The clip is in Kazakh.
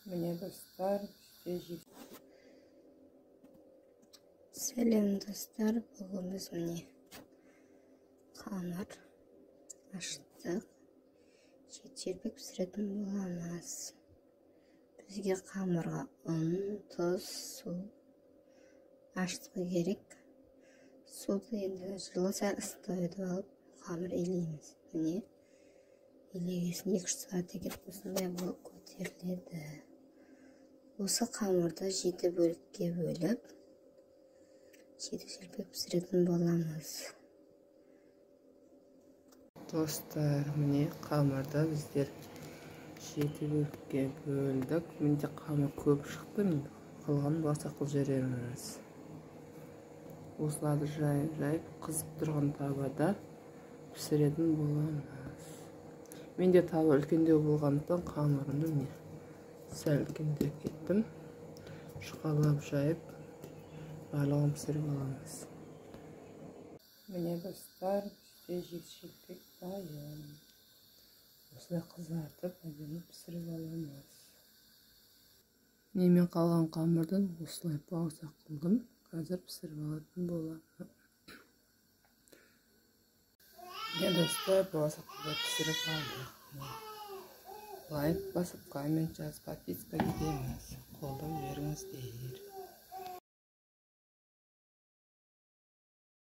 Mine dostlar, Selam dostlar, bugün biz hamur açtık. Çirpek pişirетін bolamыз. Bizге hamurga un, tuz, su açtığı gerek. Sudu енді жылы сәл ысытып алып, hamur eleyimiz. Mine elегесін 2-3 saat eкен осындай болып көтеріледі. Осы hamurda 7 bölükке bölüp 7 çirpek pişirетін bolamız. Dostlar, mine hamurda bizler 7 bölükке böldük. Mende hamur көп шықты, қалған басақыл жерерimiz. Осыларды жайып, қызып тұрған табада пісіретін боламыз. Менде таба үлкендеу болғандықтан қамырымды сәл үлкендеп кеттім. Шұқалап жайып, барлығын пісіріп аламыз. Міне достар, бізде жетшілпек дайын. Осылай қызартып, әдемі пісіріп аламыз. Немен қалған қамырдан осылай бауырсақ қылдым. Қазір пісіріп алатын боламын. Міне достар, бауырсақты пісіріп алдық. Лайк басып, коммент жазып, подписка етеміз. Қолдау жіберіңіздер.